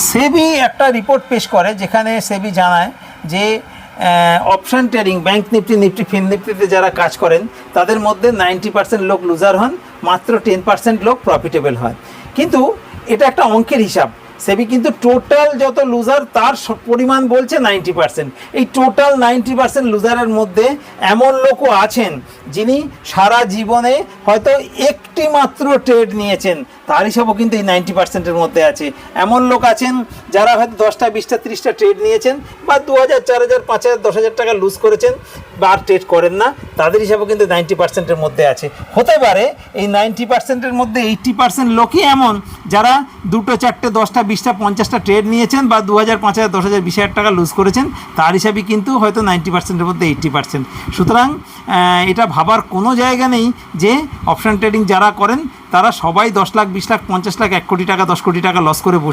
সেবি একটা রিপোর্ট পেশ করে যেখানে সেবি জানায় যে option trading bank Nifty Nifty fin নিফটিতে যারা কাজ করেন তাদের মধ্যে 90% লোক লুজার হন, মাত্র 10% লোক প্রফিটেবল হয়। কিন্তু এটা একটা অঙ্কের হিসাব। সেবি কিন্তু টোটাল যত লুজার তার পরিমাণ বলছে 90%। এই টোটাল 90% লুজারের মধ্যে এমন লোকও আছেন যিনি সারা জীবনে হয়তো একটি মাত্র ট্রেড নিয়েছেন, তার হিসাবও কিন্তু এই 90%-এর মধ্যে আছে। এমন লোক আছেন যারা হয়তো 10টা 20টা 30টা ট্রেড নিয়েছেন বা 2000 4000 5000 10,000 টাকা লুজ করেছেন বা আর ট্রেড করেন না, তাদের হিসাবও কিন্তু 90%-এর মধ্যে আছে। হতে পারে এই 90%-এর মধ্যে 80% লোকই এমন যারা 2টো 4টে 10টা 20টা 50টা ট্রেড নিয়েছেন বা 2000 5000 10,000 20,000 টাকা লুজ করেছেন, তার হিসাবে কিন্তু হয়তো 90%-এর মধ্যে 80%। সুতরাং এটা ভাবার কোনো জায়গা নেই যে অপশন ট্রেডিং যারা করেন তারা সবাই 10 লাখ 20 লাখ 50 লাখ 1 কোটি টাকা 10 কোটি টাকা লস করে বসে